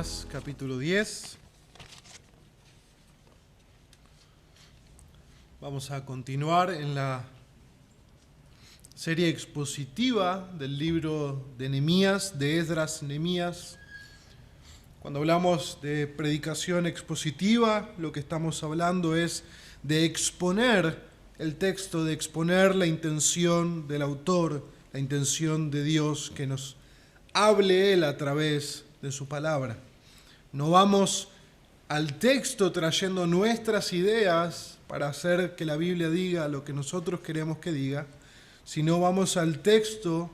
Nehemías capítulo 10. Vamos a continuar en la serie expositiva del libro de Nehemías, de Esdras Nehemías. Cuando hablamos de predicación expositiva, lo que estamos hablando es de exponer el texto, de exponer la intención del autor, la intención de Dios, que nos hable Él a través de su palabra. No vamos al texto trayendo nuestras ideas para hacer que la Biblia diga lo que nosotros queremos que diga, sino vamos al texto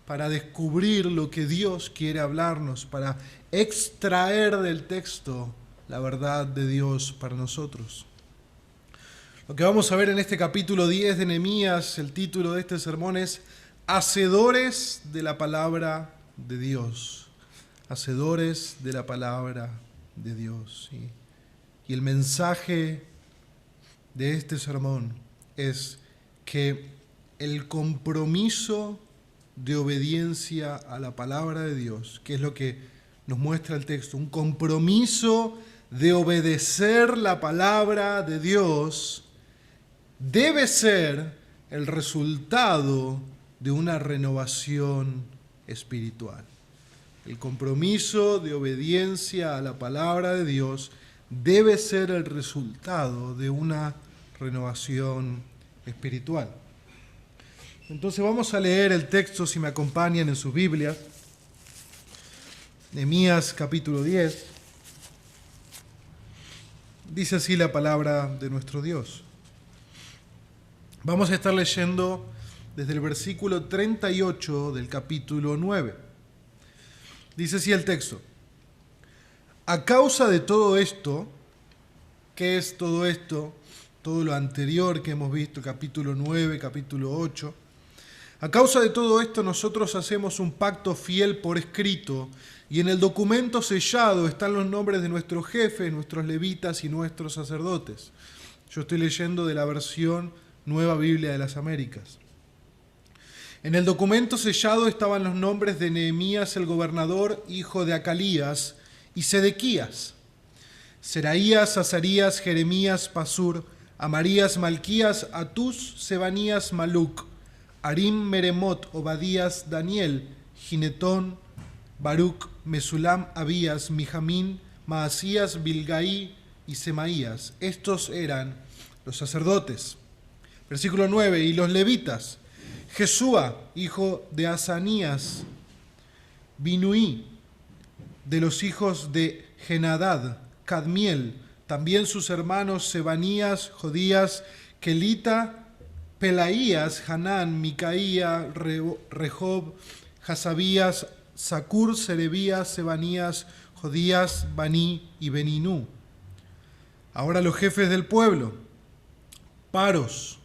para descubrir lo que Dios quiere hablarnos, para extraer del texto la verdad de Dios para nosotros. Lo que vamos a ver en este capítulo 10 de Nehemías, el título de este sermón es Hacedores de la palabra de Dios. Hacedores de la palabra de Dios. ¿Sí? Y el mensaje de este sermón es que el compromiso de obediencia a la palabra de Dios, que es lo que nos muestra el texto, un compromiso de obedecer la palabra de Dios, debe ser el resultado de una renovación espiritual. El compromiso de obediencia a la palabra de Dios debe ser el resultado de una renovación espiritual. Entonces vamos a leer el texto, si me acompañan en sus Biblias. Nehemías capítulo 10. Dice así la palabra de nuestro Dios. Vamos a estar leyendo desde el versículo 38 del capítulo 9. Dice así el texto. A causa de todo esto, ¿qué es todo esto? Todo lo anterior que hemos visto, capítulo 9, capítulo 8. A causa de todo esto, nosotros hacemos un pacto fiel por escrito, y en el documento sellado están los nombres de nuestros jefes, nuestros levitas y nuestros sacerdotes. Yo estoy leyendo de la versión Nueva Biblia de las Américas. En el documento sellado estaban los nombres de Nehemías el gobernador, hijo de Acalías, y Sedequías, Seraías, Azarías, Jeremías, Pasur, Amarías, Malquías, Atús, Sebanías, Maluc, Arim, Meremot, Obadías, Daniel, Ginetón, Baruc, Mesulam, Abías, Mijamín, Maasías, Bilgaí y Semaías. Estos eran los sacerdotes. Versículo 9. Y los levitas, Jesúa, hijo de Asanías, Binuí, de los hijos de Genadad, Cadmiel, también sus hermanos Sebanías, Jodías, Kelita, Pelaías, Hanán, Micaía, Rehob, Hasabías, Sacur, Serebías, Sebanías, Jodías, Baní y Beninú. Ahora los jefes del pueblo, Paros,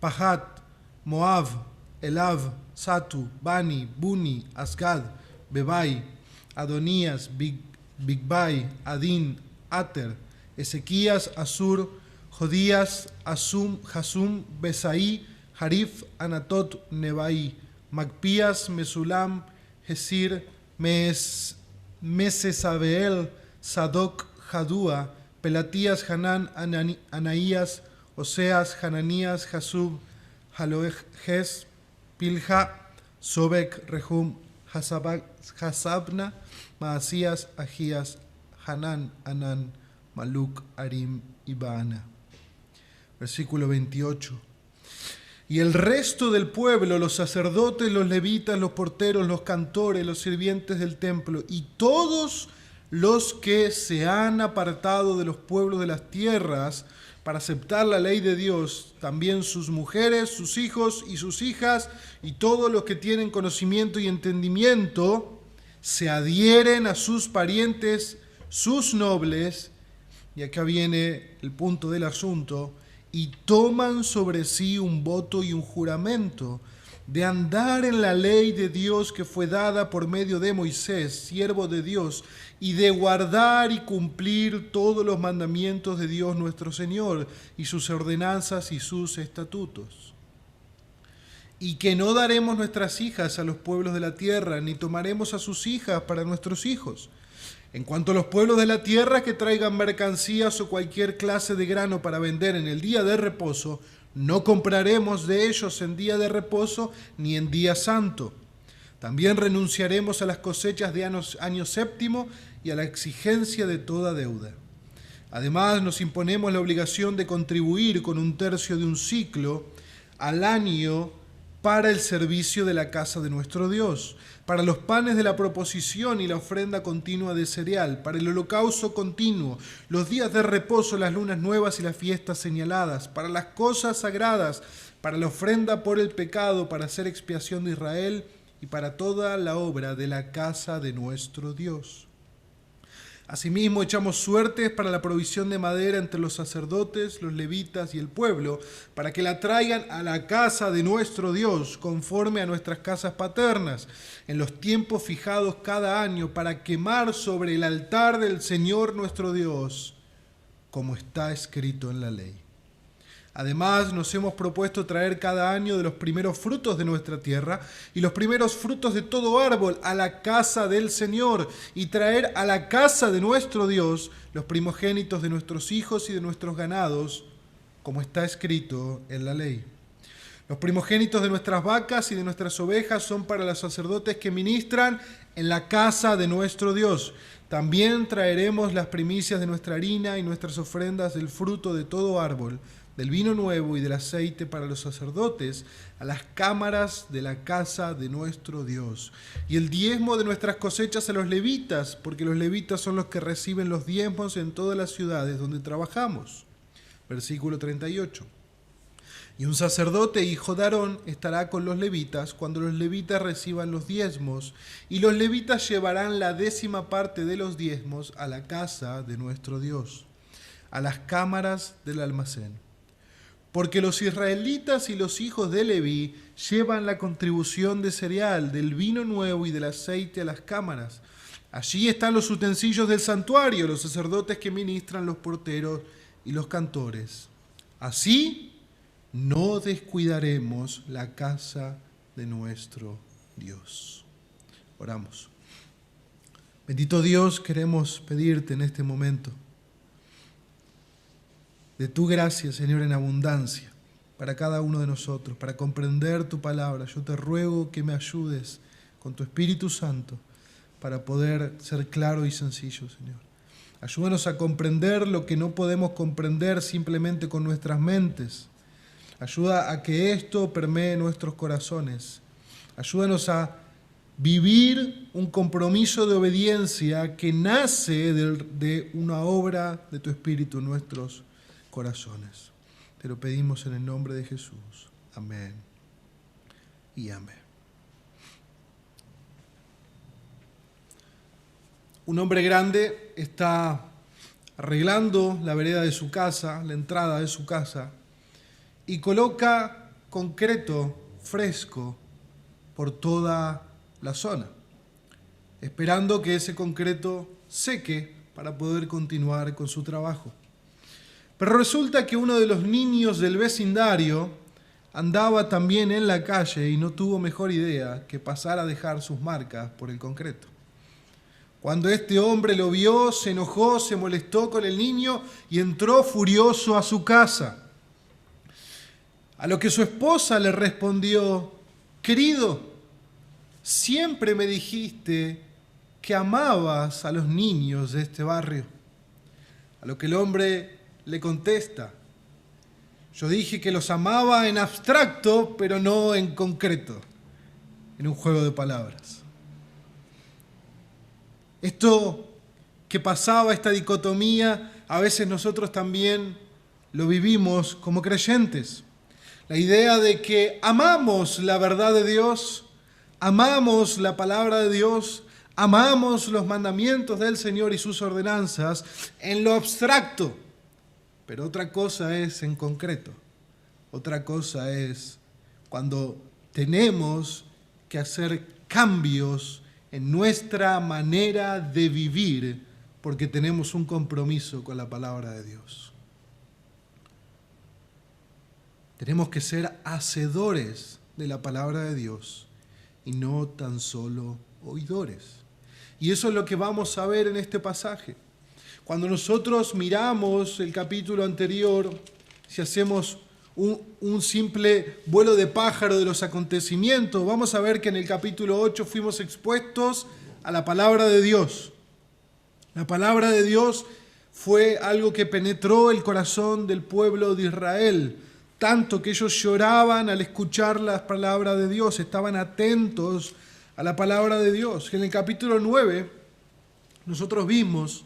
Pahat, Moab, Elav, Satu, Bani, Buni, Asgad, Bebai, Adonías, Bigbai, Adin, Ater, Ezequías, Asur, Jodías, Asum, Jasum, Besaí, Harif, Anatot, Nebai, Macpías, Mesulam, Hesir, Mesesabeel, Sadoc, Jadúa, Pelatías, Hanán, Anaías, Oseas, Hananías, Jasub, Halojes, Pilja, Sobek, Rehum, Hasabna, Maasías, Agías, Hanán, Anán, Maluc, Arim y Baana. Versículo 28. Y el resto del pueblo, los sacerdotes, los levitas, los porteros, los cantores, los sirvientes del templo y todos los que se han apartado de los pueblos de las tierras para aceptar la ley de Dios, también sus mujeres, sus hijos y sus hijas y todos los que tienen conocimiento y entendimiento, se adhieren a sus parientes, sus nobles, y acá viene el punto del asunto, y toman sobre sí un voto y un juramento de andar en la ley de Dios que fue dada por medio de Moisés, siervo de Dios, y de guardar y cumplir todos los mandamientos de Dios nuestro Señor, y sus ordenanzas y sus estatutos. y que no daremos nuestras hijas a los pueblos de la tierra, ni tomaremos a sus hijas para nuestros hijos. En cuanto a los pueblos de la tierra que traigan mercancías o cualquier clase de grano para vender en el día de reposo, no compraremos de ellos en día de reposo ni en día santo. También renunciaremos a las cosechas de año séptimo y a la exigencia de toda deuda. Además, nos imponemos la obligación de contribuir con 1/3 de un ciclo al año para el servicio de la casa de nuestro Dios, para los panes de la proposición y la ofrenda continua de cereal, para el holocausto continuo, los días de reposo, las lunas nuevas y las fiestas señaladas, para las cosas sagradas, para la ofrenda por el pecado, para hacer expiación de Israel y para toda la obra de la casa de nuestro Dios. Asimismo, echamos suertes para la provisión de madera entre los sacerdotes, los levitas y el pueblo, para que la traigan a la casa de nuestro Dios, conforme a nuestras casas paternas, en los tiempos fijados cada año, para quemar sobre el altar del Señor nuestro Dios, como está escrito en la ley. Además, nos hemos propuesto traer cada año de los primeros frutos de nuestra tierra y los primeros frutos de todo árbol a la casa del Señor, y traer a la casa de nuestro Dios los primogénitos de nuestros hijos y de nuestros ganados, como está escrito en la ley. Los primogénitos de nuestras vacas y de nuestras ovejas son para los sacerdotes que ministran en la casa de nuestro Dios. También traeremos las primicias de nuestra harina y nuestras ofrendas del fruto de todo árbol, del vino nuevo y del aceite para los sacerdotes, a las cámaras de la casa de nuestro Dios. Y el diezmo de nuestras cosechas a los levitas, porque los levitas son los que reciben los diezmos en todas las ciudades donde trabajamos. Versículo 38. Y un sacerdote, hijo de Aarón, estará con los levitas cuando los levitas reciban los diezmos, y los levitas llevarán la 10ª parte de los diezmos a la casa de nuestro Dios, a las cámaras del almacén. Porque los israelitas y los hijos de Leví llevan la contribución de cereal, del vino nuevo y del aceite a las cámaras. Allí están los utensilios del santuario, los sacerdotes que ministran, los porteros y los cantores. Así no descuidaremos la casa de nuestro Dios. Oramos. Bendito Dios, queremos pedirte en este momento de tu gracia, Señor, en abundancia para cada uno de nosotros, para comprender tu palabra. Yo te ruego que me ayudes con tu Espíritu Santo para poder ser claro y sencillo, Señor. Ayúdanos a comprender lo que no podemos comprender simplemente con nuestras mentes. Ayuda a que esto permee nuestros corazones. Ayúdanos a vivir un compromiso de obediencia que nace de una obra de tu Espíritu en nuestros corazones. Te lo pedimos en el nombre de Jesús. Amén y amén. Un hombre grande está arreglando la vereda de su casa, la entrada de su casa, y coloca concreto fresco por toda la zona, esperando que ese concreto seque para poder continuar con su trabajo. Pero resulta que uno de los niños del vecindario andaba también en la calle y no tuvo mejor idea que pasar a dejar sus marcas por el concreto. Cuando este hombre lo vio, se enojó, se molestó con el niño y entró furioso a su casa. A lo que su esposa le respondió: querido, siempre me dijiste que amabas a los niños de este barrio. A lo que el hombre le contesta: yo dije que los amaba en abstracto, pero no en concreto, en un juego de palabras. Esto que pasaba, esta dicotomía, a veces nosotros también lo vivimos como creyentes. La idea de que amamos la verdad de Dios, amamos la palabra de Dios, amamos los mandamientos del Señor y sus ordenanzas en lo abstracto. Pero otra cosa es en concreto. Otra cosa es cuando tenemos que hacer cambios en nuestra manera de vivir porque tenemos un compromiso con la palabra de Dios. Tenemos que ser hacedores de la palabra de Dios y no tan solo oidores. Y eso es lo que vamos a ver en este pasaje. Cuando nosotros miramos el capítulo anterior, si hacemos un simple vuelo de pájaro de los acontecimientos, vamos a ver que en el capítulo 8 fuimos expuestos a la palabra de Dios. La palabra de Dios fue algo que penetró el corazón del pueblo de Israel, tanto que ellos lloraban al escuchar las palabras de Dios, estaban atentos a la palabra de Dios. En el capítulo 9 nosotros vimos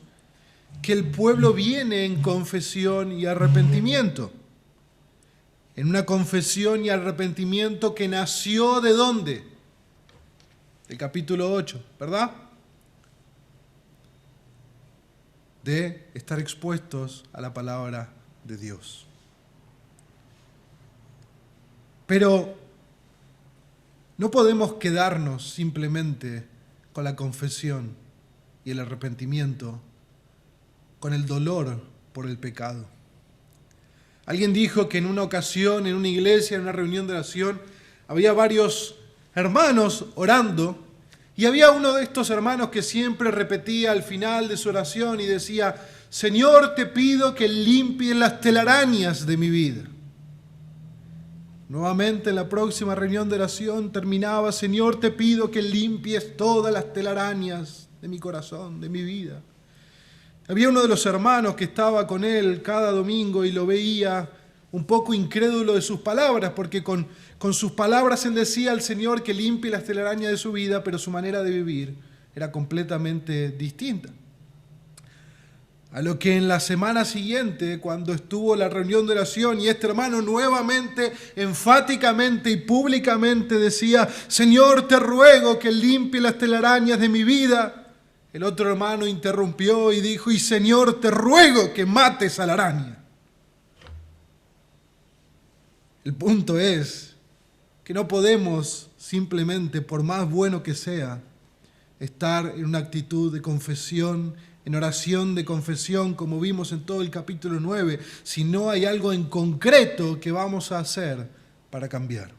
que el pueblo viene en confesión y arrepentimiento. En una confesión y arrepentimiento que nació ¿de dónde? Del capítulo 8, ¿verdad? De estar expuestos a la palabra de Dios. Pero no podemos quedarnos simplemente con la confesión y el arrepentimiento, con el dolor por el pecado. Alguien dijo que en una ocasión, en una iglesia, en una reunión de oración, había varios hermanos orando, y había uno de estos hermanos que siempre repetía al final de su oración y decía: Señor, te pido que limpies las telarañas de mi vida. Nuevamente en la próxima reunión de oración terminaba: Señor, te pido que limpies todas las telarañas de mi corazón, de mi vida. Había uno de los hermanos que estaba con él cada domingo y lo veía un poco incrédulo de sus palabras, porque con sus palabras él decía al Señor que limpie las telarañas de su vida, pero su manera de vivir era completamente distinta. A lo que en la semana siguiente, cuando estuvo la reunión de oración y este hermano nuevamente, enfáticamente y públicamente decía: Señor, te ruego que limpie las telarañas de mi vida, el otro hermano interrumpió y dijo: y Señor, te ruego que mates a la araña. El punto es que no podemos simplemente, por más bueno que sea, estar en una actitud de confesión, en oración de confesión, como vimos en todo el capítulo 9, si no hay algo en concreto que vamos a hacer para cambiar.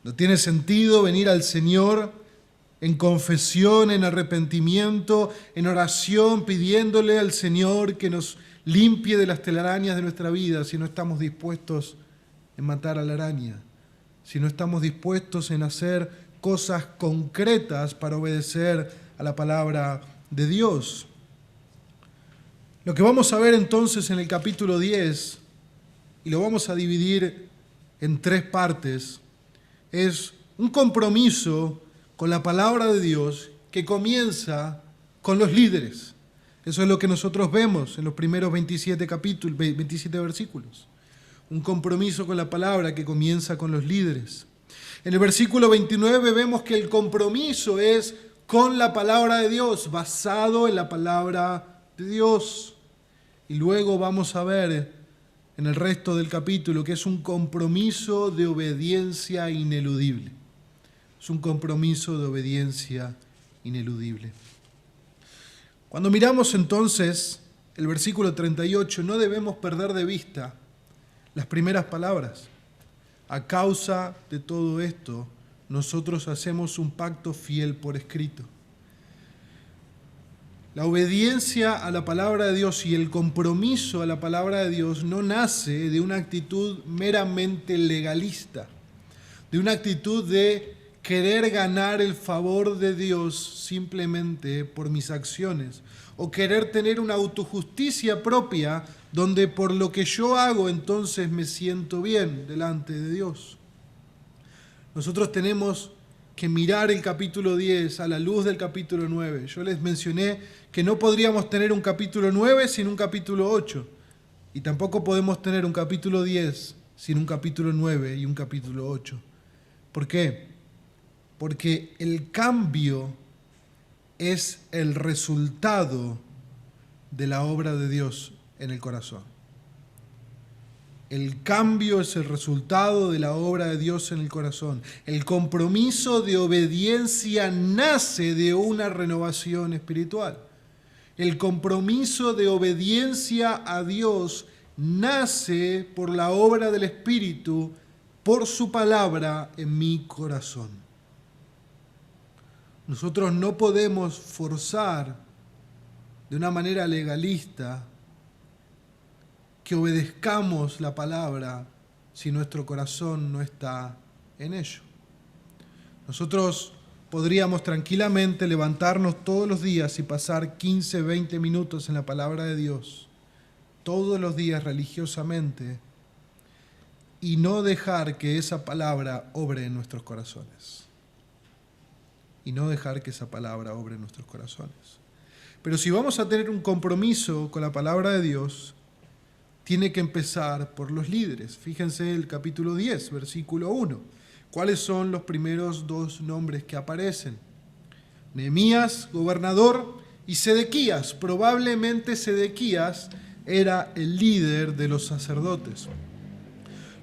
No tiene sentido venir al Señor en confesión, en arrepentimiento, en oración, pidiéndole al Señor que nos limpie de las telarañas de nuestra vida si no estamos dispuestos en matar a la araña, si no estamos dispuestos en hacer cosas concretas para obedecer a la palabra de Dios. Lo que vamos a ver entonces en el capítulo 10, y lo vamos a dividir en 3 partes, es un compromiso con la palabra de Dios que comienza con los líderes. Eso es lo que nosotros vemos en los primeros 27 versículos. Un compromiso con la palabra que comienza con los líderes. En el versículo 29 vemos que el compromiso es con la palabra de Dios, basado en la palabra de Dios. Y luego vamos a ver en el resto del capítulo que es un compromiso de obediencia ineludible. Es un compromiso de obediencia ineludible. Cuando miramos entonces el versículo 38, no debemos perder de vista las primeras palabras. A causa de todo esto, nosotros hacemos un pacto fiel por escrito. La obediencia a la palabra de Dios y el compromiso a la palabra de Dios no nace de una actitud meramente legalista, de una actitud de querer ganar el favor de Dios simplemente por mis acciones, o querer tener una autojusticia propia donde por lo que yo hago entonces me siento bien delante de Dios. Nosotros tenemos que mirar el capítulo 10 a la luz del capítulo 9. Yo les mencioné que no podríamos tener un capítulo 9 sin un capítulo 8, y tampoco podemos tener un capítulo 10 sin un capítulo 9 y un capítulo 8. ¿Por qué? Porque el cambio es el resultado de la obra de Dios en el corazón. El cambio es el resultado de la obra de Dios en el corazón. El compromiso de obediencia nace de una renovación espiritual. El compromiso de obediencia a Dios nace por la obra del Espíritu, por su palabra en mi corazón. Nosotros no podemos forzar de una manera legalista que obedezcamos la palabra si nuestro corazón no está en ello. Nosotros podríamos tranquilamente levantarnos todos los días y pasar 15, 20 minutos en la palabra de Dios, todos los días religiosamente, y no dejar que esa palabra obre en nuestros corazones. Y no dejar que esa palabra obre en nuestros corazones. Pero si vamos a tener un compromiso con la palabra de Dios, tiene que empezar por los líderes. Fíjense el capítulo 10, versículo 1. ¿Cuáles son los primeros dos nombres que aparecen? Nehemías, gobernador, y Sedequías. Probablemente Sedequías era el líder de los sacerdotes.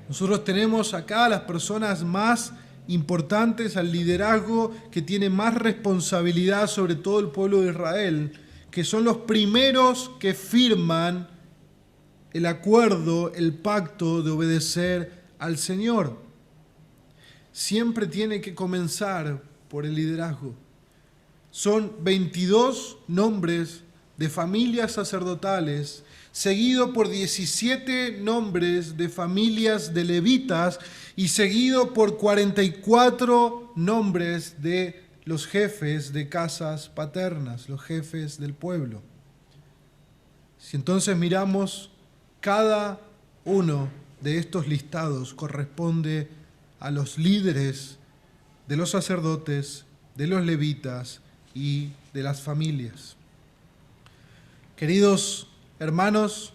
Nosotros tenemos acá a las personas más importantes, al liderazgo que tiene más responsabilidad sobre todo el pueblo de Israel, que son los primeros que firman el acuerdo, el pacto de obedecer al Señor. Siempre tiene que comenzar por el liderazgo. Son 22 nombres de familias sacerdotales, seguido por 17 nombres de familias de levitas y seguido por 44 nombres de los jefes de casas paternas, los jefes del pueblo. Si entonces miramos, cada uno de estos listados corresponde a los líderes de los sacerdotes, de los levitas y de las familias. Queridos hermanos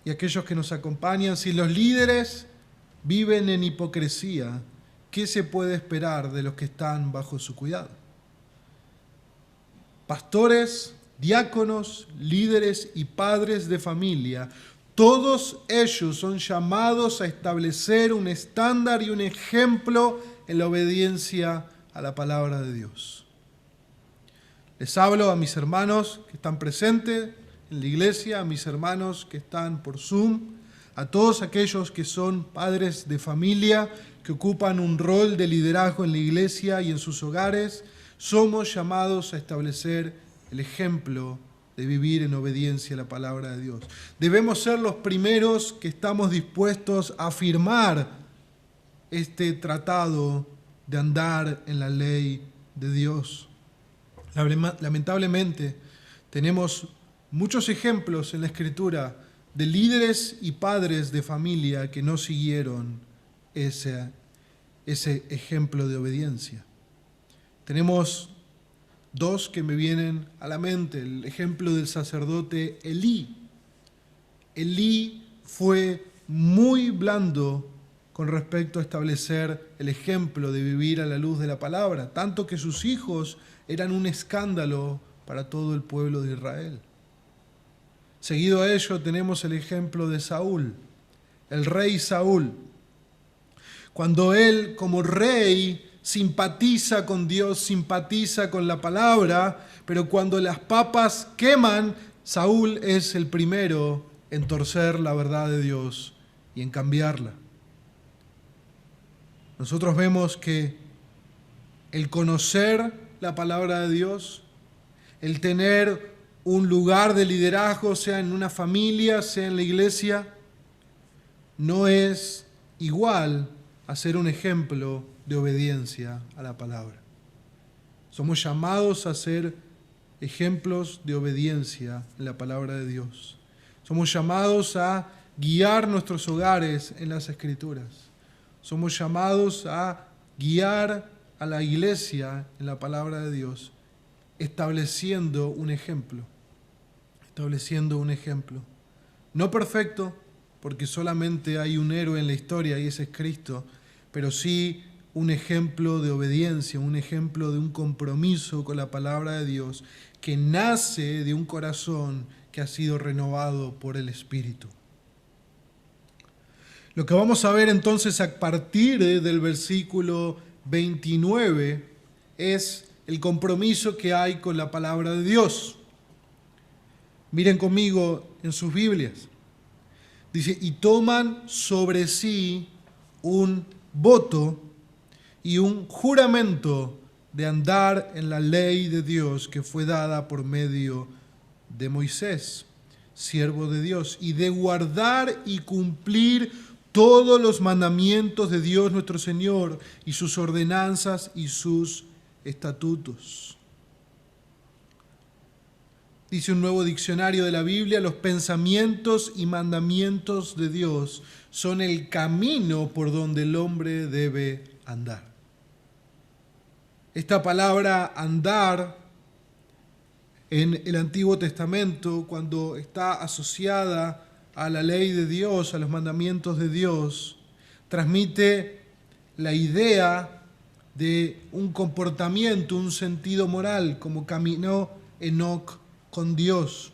y aquellos que nos acompañan, si los líderes viven en hipocresía, ¿qué se puede esperar de los que están bajo su cuidado? Pastores, diáconos, líderes y padres de familia, todos ellos son llamados a establecer un estándar y un ejemplo en la obediencia a la palabra de Dios. Les hablo a mis hermanos que están presentes en la iglesia, a mis hermanos que están por Zoom, a todos aquellos que son padres de familia, que ocupan un rol de liderazgo en la iglesia y en sus hogares. Somos llamados a establecer el ejemplo de vivir en obediencia a la palabra de Dios. Debemos ser los primeros que estamos dispuestos a firmar este tratado de andar en la ley de Dios. Lamentablemente, tenemos muchos ejemplos en la Escritura de líderes y padres de familia que no siguieron ese ejemplo de obediencia. Tenemos dos que me vienen a la mente. El ejemplo del sacerdote Elí. Elí fue muy blando con respecto a establecer el ejemplo de vivir a la luz de la palabra, tanto que sus hijos eran un escándalo para todo el pueblo de Israel. Seguido a ello tenemos el ejemplo de Saúl, el rey Saúl. Cuando él, como rey, simpatiza con Dios, simpatiza con la palabra, pero cuando las papas queman, Saúl es el primero en torcer la verdad de Dios y en cambiarla. Nosotros vemos que el conocer la palabra de Dios, el tener un lugar de liderazgo, sea en una familia, sea en la iglesia, no es igual a ser un ejemplo de obediencia a la palabra. Somos llamados a ser ejemplos de obediencia en la palabra de Dios. Somos llamados a guiar nuestros hogares en las Escrituras. Somos llamados a guiar a la iglesia en la palabra de Dios, estableciendo un ejemplo. No perfecto, porque solamente hay un héroe en la historia y ese es Cristo, pero sí un ejemplo de obediencia, un ejemplo de un compromiso con la palabra de Dios que nace de un corazón que ha sido renovado por el Espíritu. Lo que vamos a ver entonces a partir del versículo 29 es el compromiso que hay con la palabra de Dios. Miren conmigo en sus Biblias. Dice, y toman sobre sí un voto y un juramento de andar en la ley de Dios que fue dada por medio de Moisés, siervo de Dios, y de guardar y cumplir todos los mandamientos de Dios nuestro Señor y sus ordenanzas y sus estatutos. Dice un nuevo diccionario de la Biblia, los pensamientos y mandamientos de Dios son el camino por donde el hombre debe andar. Esta palabra andar en el Antiguo Testamento, cuando está asociada a la ley de Dios, a los mandamientos de Dios, transmite la idea de un comportamiento, un sentido moral, como caminó Enoc con Dios.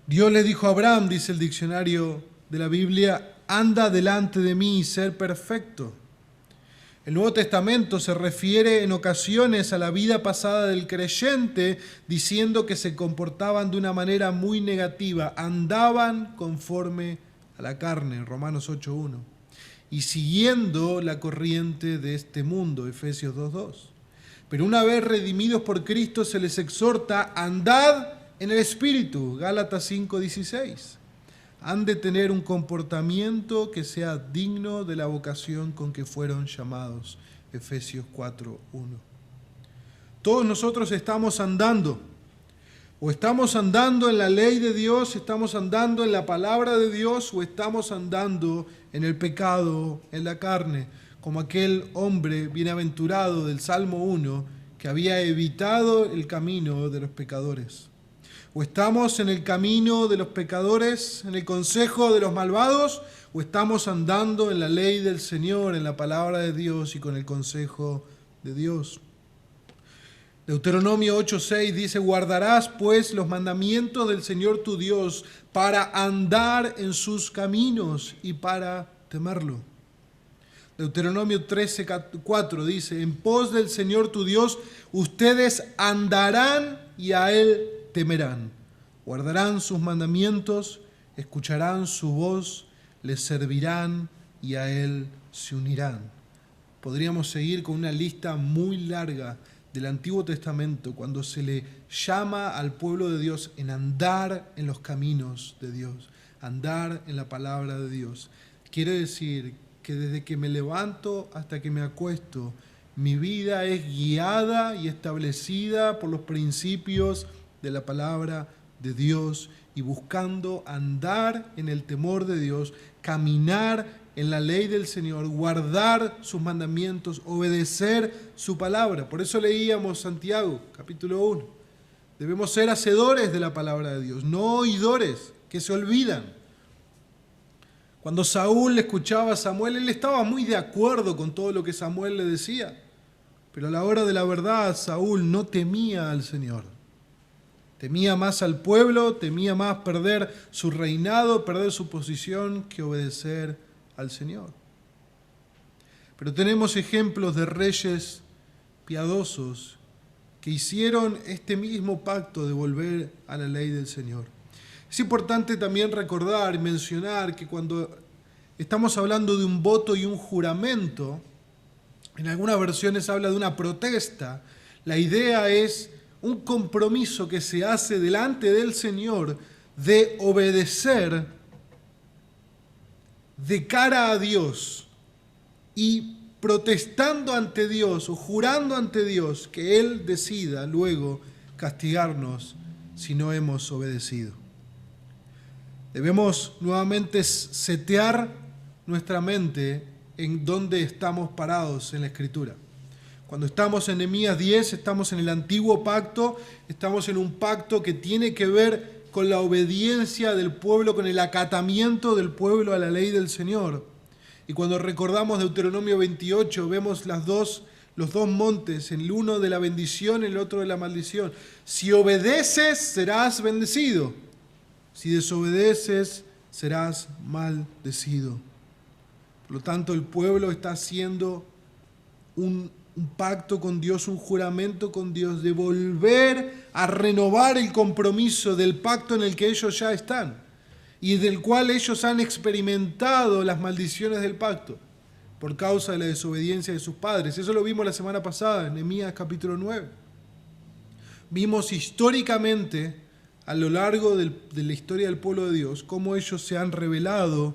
Dios le dijo a Abraham, dice el diccionario de la Biblia, anda delante de mí y ser perfecto. El Nuevo Testamento se refiere en ocasiones a la vida pasada del creyente, diciendo que se comportaban de una manera muy negativa, andaban conforme a la carne, Romanos 8:1, y siguiendo la corriente de este mundo, Efesios 2:2. Pero una vez redimidos por Cristo se les exhorta, andad en el Espíritu, Gálatas 5:16. Han de tener un comportamiento que sea digno de la vocación con que fueron llamados, Efesios 4:1. Todos nosotros estamos andando, o estamos andando en la ley de Dios, estamos andando en la palabra de Dios, o estamos andando en el pecado, en la carne, como aquel hombre bienaventurado del Salmo 1 que había evitado el camino de los pecadores. O estamos en el camino de los pecadores, en el consejo de los malvados, o estamos andando en la ley del Señor, en la palabra de Dios y con el consejo de Dios. Deuteronomio 8:6 dice, guardarás pues los mandamientos del Señor tu Dios para andar en sus caminos y para temerlo. Deuteronomio 13:4 dice, en pos del Señor tu Dios ustedes andarán y a Él temerán. Guardarán sus mandamientos, escucharán su voz, les servirán y a Él se unirán. Podríamos seguir con una lista muy larga del Antiguo Testamento cuando se le llama al pueblo de Dios en andar en los caminos de Dios, andar en la palabra de Dios. Quiere decir que desde que me levanto hasta que me acuesto, mi vida es guiada y establecida por los principios de la palabra de Dios y buscando andar en el temor de Dios, caminar en la ley del Señor, guardar sus mandamientos, obedecer su palabra. Por eso leíamos Santiago, capítulo 1. Debemos ser hacedores de la palabra de Dios, no oidores que se olvidan. Cuando Saúl le escuchaba a Samuel, él estaba muy de acuerdo con todo lo que Samuel le decía. Pero a la hora de la verdad, Saúl no temía al Señor. Temía más al pueblo, temía más perder su reinado, perder su posición, que obedecer al Señor. Pero tenemos ejemplos de reyes piadosos que hicieron este mismo pacto de volver a la ley del Señor. Es importante también recordar y mencionar que cuando estamos hablando de un voto y un juramento, en algunas versiones habla de una protesta. La idea es un compromiso que se hace delante del Señor de obedecer de cara a Dios y protestando ante Dios o jurando ante Dios que Él decida luego castigarnos si no hemos obedecido. Debemos nuevamente setear nuestra mente en dónde estamos parados en la Escritura. Cuando estamos en Nehemías 10, estamos en el antiguo pacto, estamos en un pacto que tiene que ver con la obediencia del pueblo, con el acatamiento del pueblo a la ley del Señor. Y cuando recordamos Deuteronomio 28, vemos los dos montes, el uno de la bendición, el otro de la maldición. Si obedeces, serás bendecido. Si desobedeces, serás maldecido. Por lo tanto, el pueblo está haciendo un pacto con Dios, un juramento con Dios de volver a renovar el compromiso del pacto en el que ellos ya están. y del cual ellos han experimentado las maldiciones del pacto por causa de la desobediencia de sus padres. Eso lo vimos la semana pasada en Nehemías capítulo 9. Vimos históricamente, a lo largo de la historia del pueblo de Dios, cómo ellos se han rebelado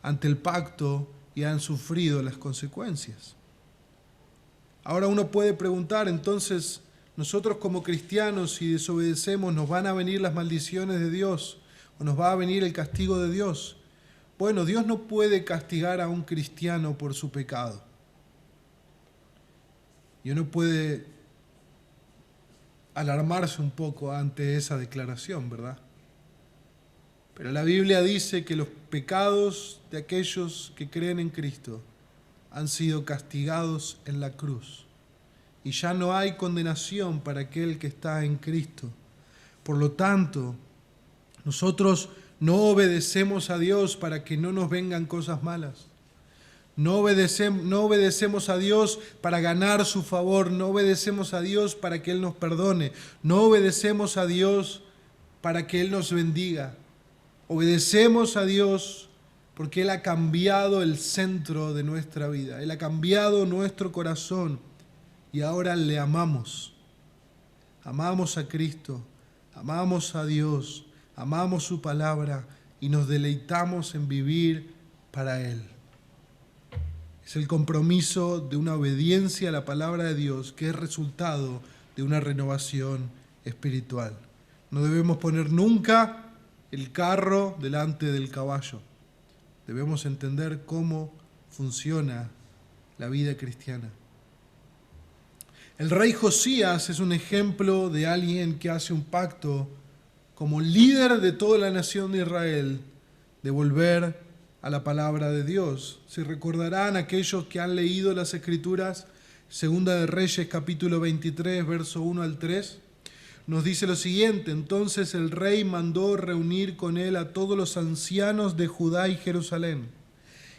ante el pacto y han sufrido las consecuencias. Ahora uno puede preguntar, entonces, nosotros como cristianos, si desobedecemos, ¿nos van a venir las maldiciones de Dios o nos va a venir el castigo de Dios? Bueno, Dios no puede castigar a un cristiano por su pecado. Y uno puede alarmarse un poco ante esa declaración, ¿verdad? Pero la Biblia dice que los pecados de aquellos que creen en Cristo han sido castigados en la cruz. Y ya no hay condenación para aquel que está en Cristo. Por lo tanto, nosotros no obedecemos a Dios para que no nos vengan cosas malas. No obedecemos a Dios para ganar su favor. No obedecemos a Dios para que Él nos perdone. No obedecemos a Dios para que Él nos bendiga. Obedecemos a Dios porque Él ha cambiado el centro de nuestra vida. Él ha cambiado nuestro corazón y ahora le amamos. Amamos a Cristo, amamos a Dios, amamos su palabra y nos deleitamos en vivir para Él. Es el compromiso de una obediencia a la palabra de Dios que es resultado de una renovación espiritual. No debemos poner nunca el carro delante del caballo. Debemos entender cómo funciona la vida cristiana. El rey Josías es un ejemplo de alguien que hace un pacto como líder de toda la nación de Israel de volver a la palabra de Dios. Si recordarán aquellos que han leído las Escrituras, Segunda de Reyes capítulo 23, verso 1 al 3, nos dice lo siguiente: entonces el rey mandó reunir con él a todos los ancianos de Judá y Jerusalén.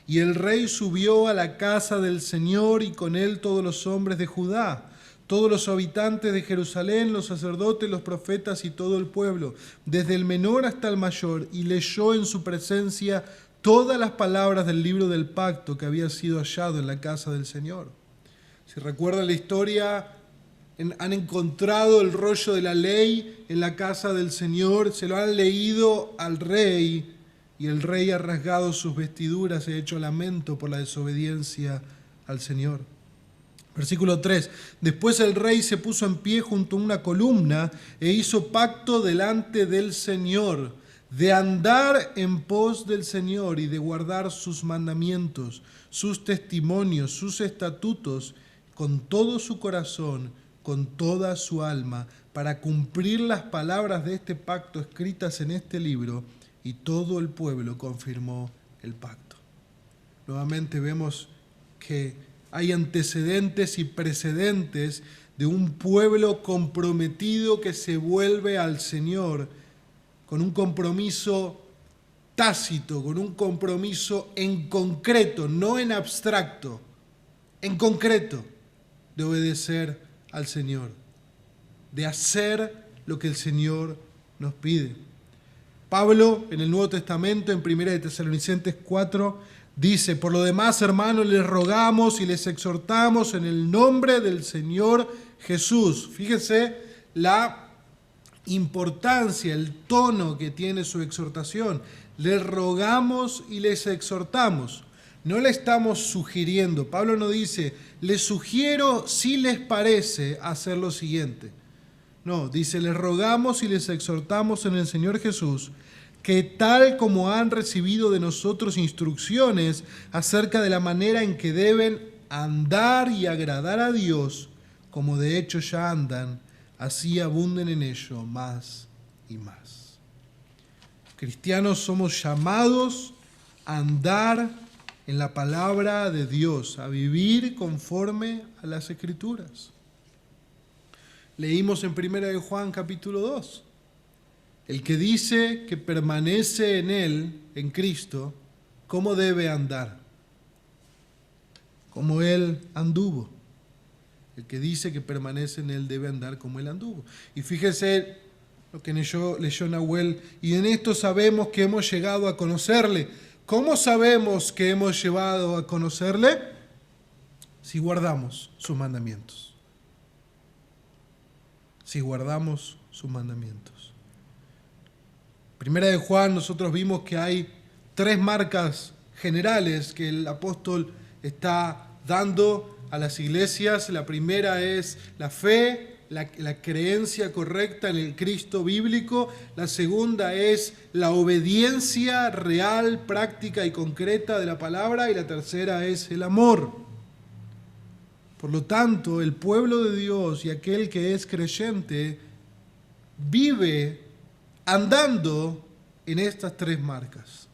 Y el rey subió a la casa del Señor y con él todos los hombres de Judá, todos los habitantes de Jerusalén, los sacerdotes, los profetas y todo el pueblo, desde el menor hasta el mayor, y leyó en su presencia todas las palabras del libro del pacto que había sido hallado en la casa del Señor. Si recuerdan la historia, han encontrado el rollo de la ley en la casa del Señor, se lo han leído al rey, y el rey ha rasgado sus vestiduras y ha hecho lamento por la desobediencia al Señor. Versículo 3. Después el rey se puso en pie junto a una columna e hizo pacto delante del Señor, de andar en pos del Señor y de guardar sus mandamientos, sus testimonios, sus estatutos, con todo su corazón, con toda su alma, para cumplir las palabras de este pacto escritas en este libro. Y todo el pueblo confirmó el pacto. Nuevamente vemos que hay antecedentes y precedentes de un pueblo comprometido que se vuelve al Señor con un compromiso tácito, con un compromiso en concreto, no en abstracto, en concreto, de obedecer al Señor, de hacer lo que el Señor nos pide. Pablo, en el Nuevo Testamento, en 1 de Tesalonicenses 4, dice: por lo demás, hermanos, les rogamos y les exhortamos en el nombre del Señor Jesús. Fíjese la importancia, el tono que tiene su exhortación. Les rogamos y les exhortamos. No le estamos sugiriendo. Pablo no dice: les sugiero, si les parece, hacer lo siguiente. No, dice: les rogamos y les exhortamos en el Señor Jesús, que tal como han recibido de nosotros instrucciones acerca de la manera en que deben andar y agradar a Dios, como de hecho ya andan, así abunden en ello más y más. Cristianos somos llamados a andar en la palabra de Dios, a vivir conforme a las Escrituras. Leímos en 1 de Juan capítulo 2. El que dice que permanece en Él, en Cristo, ¿cómo debe andar? Como Él anduvo. El que dice que permanece en Él debe andar como Él anduvo. Y fíjese lo que leyó Nahuel, y en esto sabemos que hemos llegado a conocerle. ¿Cómo sabemos que hemos llegado a conocerle? Si guardamos sus mandamientos. Si guardamos sus mandamientos. Primera de Juan, nosotros vimos que hay 3 marcas generales que el apóstol está dando a las iglesias. La primera es la fe, la creencia correcta en el Cristo bíblico. La segunda es la obediencia real, práctica y concreta de la palabra. Y la tercera es el amor. Por lo tanto, el pueblo de Dios y aquel que es creyente vive andando en estas 3 marcas.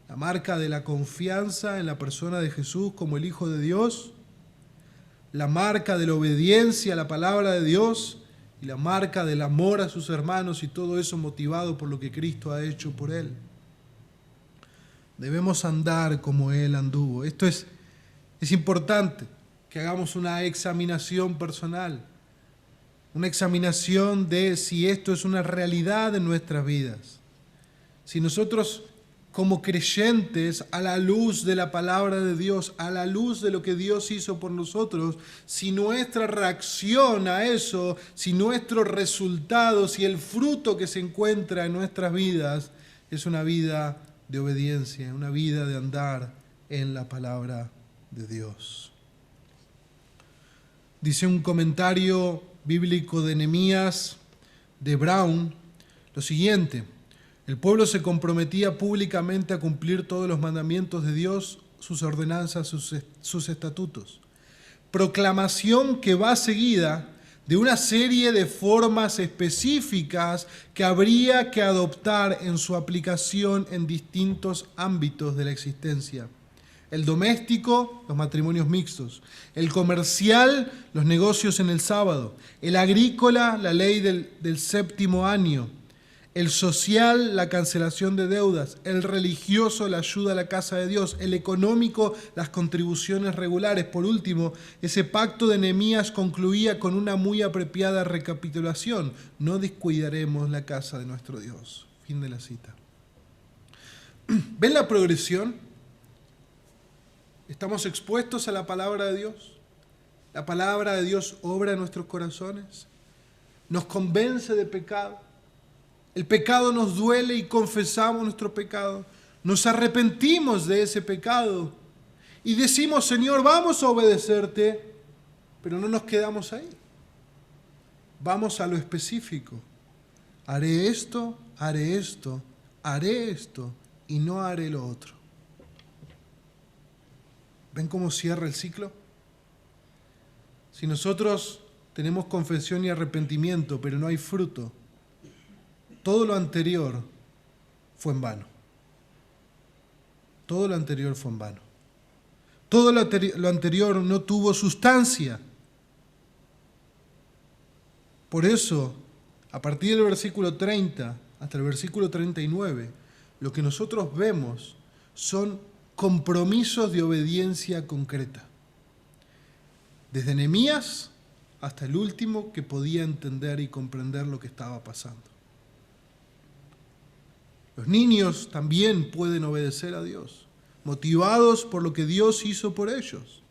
La marca de la confianza en la persona de Jesús como el Hijo de Dios, la marca de la obediencia a la palabra de Dios y la marca del amor a sus hermanos, y todo eso motivado por lo que Cristo ha hecho por él. Debemos andar como Él anduvo. Esto es importante, que hagamos una examinación personal, una examinación de si esto es una realidad en nuestras vidas. Si nosotros, como creyentes, a la luz de la palabra de Dios, a la luz de lo que Dios hizo por nosotros, si nuestra reacción a eso, si nuestro resultado, si el fruto que se encuentra en nuestras vidas es una vida de obediencia, una vida de andar en la palabra de Dios. Dice un comentario bíblico de Nehemías, de Brown, lo siguiente: el pueblo se comprometía públicamente a cumplir todos los mandamientos de Dios, sus ordenanzas, sus estatutos. Proclamación que va seguida de una serie de formas específicas que habría que adoptar en su aplicación en distintos ámbitos de la existencia. El doméstico, los matrimonios mixtos. El comercial, los negocios en el sábado. El agrícola, la ley del séptimo año. El social, la cancelación de deudas. El religioso, la ayuda a la casa de Dios. El económico, las contribuciones regulares. Por último, ese pacto de Nehemías concluía con una muy apropiada recapitulación: no descuidaremos la casa de nuestro Dios. Fin de la cita. ¿Ven la progresión? ¿Estamos expuestos a la palabra de Dios? ¿La palabra de Dios obra en nuestros corazones? ¿Nos convence de pecado? El pecado nos duele y confesamos nuestro pecado. Nos arrepentimos de ese pecado y decimos: Señor, vamos a obedecerte, pero no nos quedamos ahí. Vamos a lo específico. Haré esto, haré esto, haré esto y no haré lo otro. ¿Ven cómo cierra el ciclo? Si nosotros tenemos confesión y arrepentimiento, pero no hay fruto, todo lo anterior fue en vano. Todo lo anterior fue en vano. Todo lo anterior no tuvo sustancia. Por eso, a partir del versículo 30 hasta el versículo 39, lo que nosotros vemos son compromisos de obediencia concreta. Desde Nehemías hasta el último que podía entender y comprender lo que estaba pasando. Los niños también pueden obedecer a Dios, motivados por lo que Dios hizo por ellos.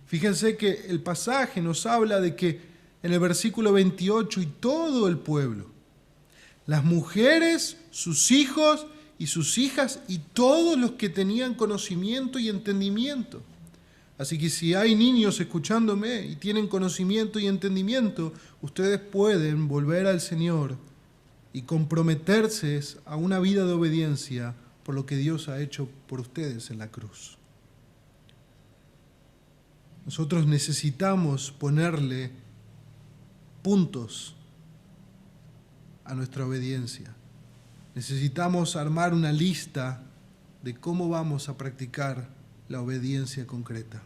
Fíjense que el pasaje nos habla de que en el versículo 28, y todo el pueblo, las mujeres, sus hijos y sus hijas y todos los que tenían conocimiento y entendimiento. Así que si hay niños escuchándome y tienen conocimiento y entendimiento, ustedes pueden volver al Señor y comprometerse a una vida de obediencia por lo que Dios ha hecho por ustedes en la cruz. Nosotros necesitamos ponerle puntos a nuestra obediencia. Necesitamos armar una lista de cómo vamos a practicar la obediencia concreta.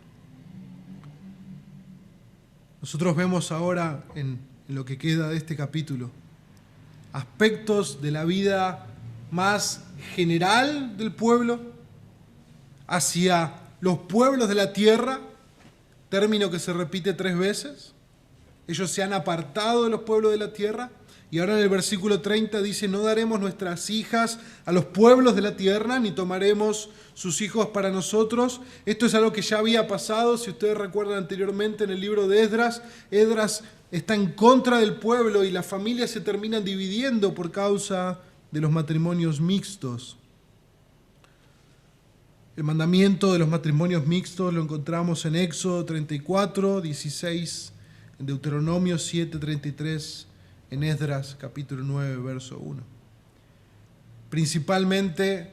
Nosotros vemos ahora en lo que queda de este capítulo aspectos de la vida más general del pueblo hacia los pueblos de la tierra, término que se repite 3 veces. Ellos se han apartado de los pueblos de la tierra, Y ahora en el versículo 30 dice, no daremos nuestras hijas a los pueblos de la tierra, ni tomaremos sus hijos para nosotros. Esto es algo que ya había pasado, si ustedes recuerdan anteriormente en el libro de Esdras. Esdras está en contra del pueblo y las familias se terminan dividiendo por causa de los matrimonios mixtos. El mandamiento de los matrimonios mixtos lo encontramos en Éxodo 34, 16, en Deuteronomio 7, 33, en Esdras capítulo 9, verso 1. Principalmente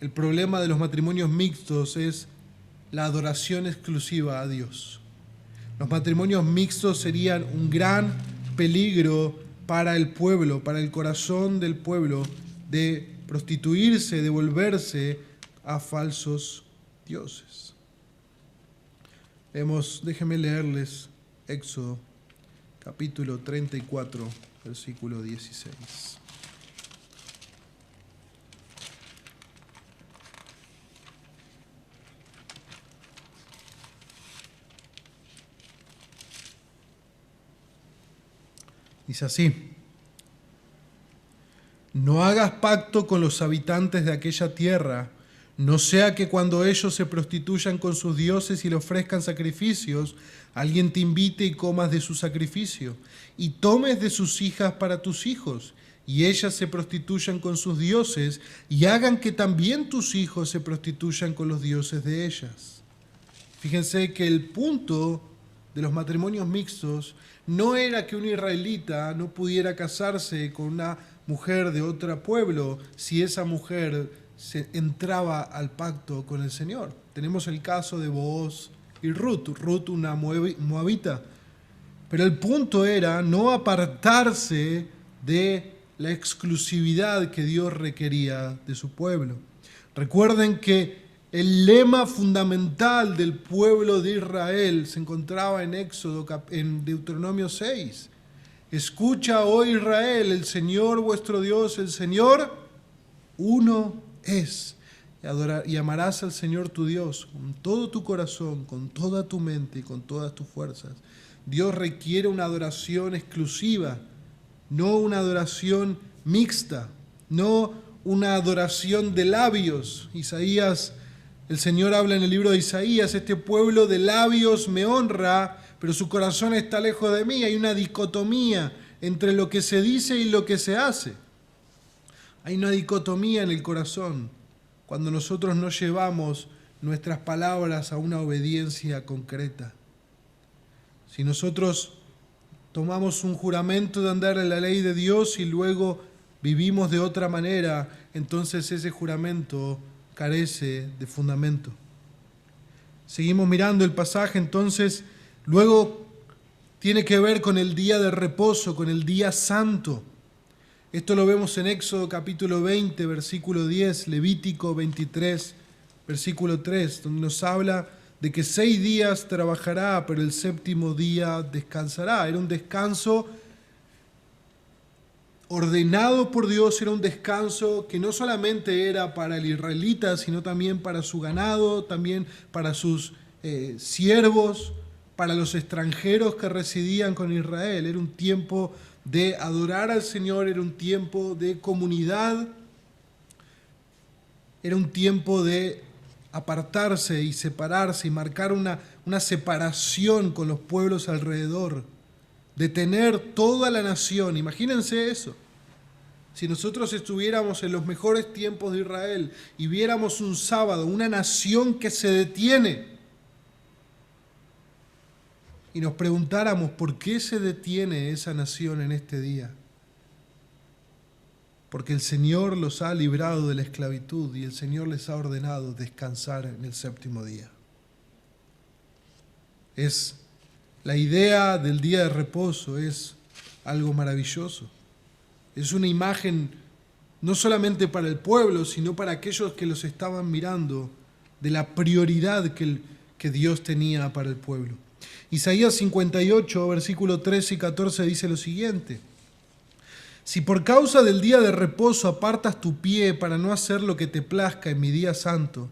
el problema de los matrimonios mixtos es la adoración exclusiva a Dios. Los matrimonios mixtos serían un gran peligro para el pueblo, para el corazón del pueblo, de prostituirse, de volverse a falsos dioses. Déjenme leerles Éxodo capítulo 34, versículo 16. Dice así: no hagas pacto con los habitantes de aquella tierra, no sea que cuando ellos se prostituyan con sus dioses y le ofrezcan sacrificios, alguien te invite y comas de su sacrificio, y tomes de sus hijas para tus hijos, y ellas se prostituyan con sus dioses, y hagan que también tus hijos se prostituyan con los dioses de ellas. Fíjense que el punto de los matrimonios mixtos no era que un israelita no pudiera casarse con una mujer de otro pueblo si esa mujer se entraba al pacto con el Señor. Tenemos el caso de Booz y Ruth, una moabita. Pero el punto era no apartarse de la exclusividad que Dios requería de su pueblo. Recuerden que el lema fundamental del pueblo de Israel se encontraba en en Deuteronomio 6. Escucha, oh Israel, el Señor vuestro Dios, el Señor uno es. Y amarás al Señor tu Dios con todo tu corazón, con toda tu mente y con todas tus fuerzas. Dios requiere una adoración exclusiva, no una adoración mixta, no una adoración de labios. El Señor habla en el libro de Isaías, este pueblo de labios me honra, pero su corazón está lejos de mí. Hay una dicotomía entre lo que se dice y lo que se hace. Hay una dicotomía en el corazón cuando nosotros no llevamos nuestras palabras a una obediencia concreta. Si nosotros tomamos un juramento de andar en la ley de Dios y luego vivimos de otra manera, entonces ese juramento carece de fundamento. Seguimos mirando el pasaje, entonces, luego tiene que ver con el día de reposo, con el día santo. Esto lo vemos en Éxodo capítulo 20, versículo 10, Levítico 23, versículo 3, donde nos habla de que 6 días trabajará, pero el 7º día descansará. Era un descanso ordenado por Dios, era un descanso que no solamente era para el israelita, sino también para su ganado, también para sus siervos, para los extranjeros que residían con Israel. Era un tiempo de adorar al Señor, era un tiempo de comunidad, era un tiempo de apartarse y separarse y marcar una separación con los pueblos alrededor, de tener toda la nación. Imagínense eso. Si nosotros estuviéramos en los mejores tiempos de Israel y viéramos un sábado, una nación que se detiene, y nos preguntáramos por qué se detiene esa nación en este día. Porque el Señor los ha librado de la esclavitud y el Señor les ha ordenado descansar en el 7º día. La idea del día de reposo es algo maravilloso. Es una imagen no solamente para el pueblo, sino para aquellos que los estaban mirando, de la prioridad que Dios tenía para el pueblo. Isaías 58, versículo 13 y 14 dice lo siguiente: si por causa del día de reposo apartas tu pie para no hacer lo que te plazca en mi día santo,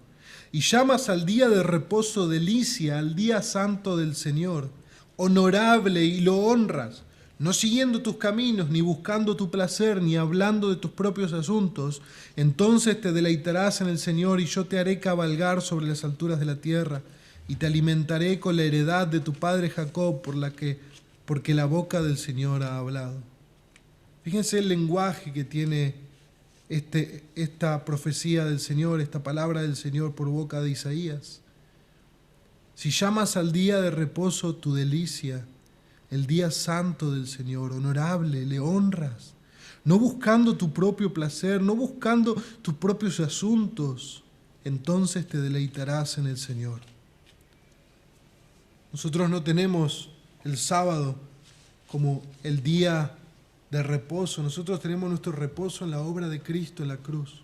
y llamas al día de reposo delicia, al día santo del Señor, honorable, y lo honras, no siguiendo tus caminos, ni buscando tu placer, ni hablando de tus propios asuntos, entonces te deleitarás en el Señor y yo te haré cabalgar sobre las alturas de la tierra y te alimentaré con la heredad de tu padre Jacob porque la boca del Señor ha hablado. Fíjense el lenguaje que tiene esta profecía del Señor, esta palabra del Señor por boca de Isaías. Si llamas al día de reposo tu delicia, el día santo del Señor, honorable, le honras, no buscando tu propio placer, no buscando tus propios asuntos, entonces te deleitarás en el Señor. Nosotros no tenemos el sábado como el día de reposo, nosotros tenemos nuestro reposo en la obra de Cristo en la cruz.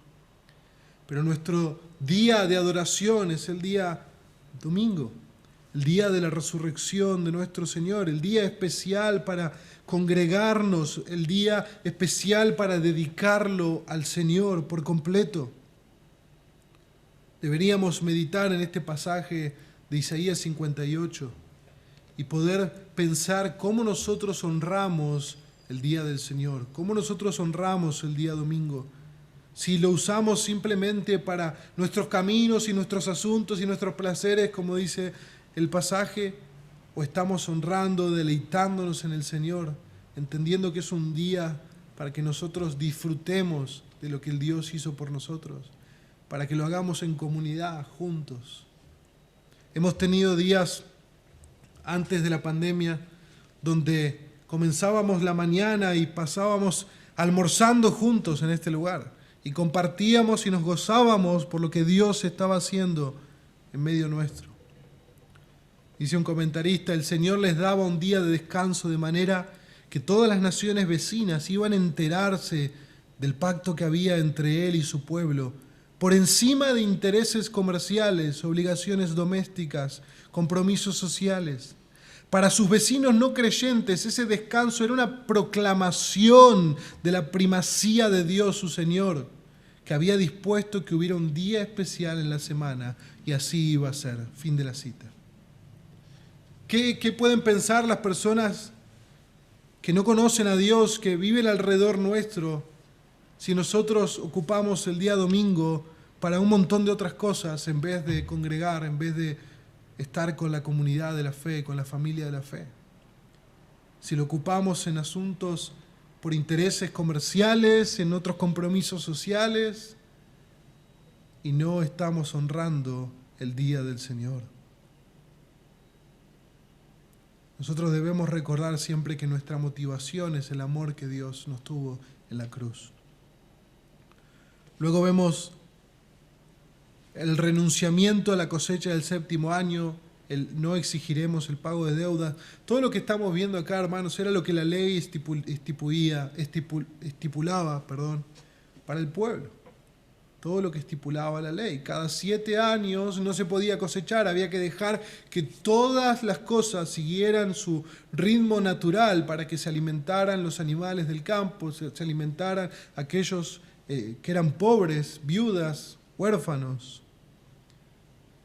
Pero nuestro día de adoración es el día domingo, el día de la resurrección de nuestro Señor, el día especial para congregarnos, el día especial para dedicarlo al Señor por completo. Deberíamos meditar en este pasaje de Isaías 58 y poder pensar cómo nosotros honramos el día del Señor, cómo nosotros honramos el día domingo. Si lo usamos simplemente para nuestros caminos y nuestros asuntos y nuestros placeres, como dice el pasaje, o estamos honrando, deleitándonos en el Señor, entendiendo que es un día para que nosotros disfrutemos de lo que el Dios hizo por nosotros, para que lo hagamos en comunidad, juntos. Hemos tenido días antes de la pandemia donde comenzábamos la mañana y pasábamos almorzando juntos en este lugar y compartíamos y nos gozábamos por lo que Dios estaba haciendo en medio nuestro. Dice un comentarista, el Señor les daba un día de descanso de manera que todas las naciones vecinas iban a enterarse del pacto que había entre Él y su pueblo, por encima de intereses comerciales, obligaciones domésticas, compromisos sociales. Para sus vecinos no creyentes, ese descanso era una proclamación de la primacía de Dios, su Señor, que había dispuesto que hubiera un día especial en la semana, y así iba a ser. Fin de la cita. ¿Qué pueden pensar las personas que no conocen a Dios, que viven alrededor nuestro, si nosotros ocupamos el día domingo para un montón de otras cosas en vez de congregar, en vez de estar con la comunidad de la fe, con la familia de la fe? Si lo ocupamos en asuntos por intereses comerciales, en otros compromisos sociales, y no estamos honrando el día del Señor. Nosotros debemos recordar siempre que nuestra motivación es el amor que Dios nos tuvo en la cruz. Luego vemos el renunciamiento a la cosecha del séptimo año, el no exigiremos el pago de deudas. Todo lo que estamos viendo acá, hermanos, era lo que la ley estipulaba para el pueblo. Todo lo que estipulaba la ley. Cada 7 años no se podía cosechar, había que dejar que todas las cosas siguieran su ritmo natural para que se alimentaran los animales del campo, se alimentaran aquellos que eran pobres, viudas, huérfanos.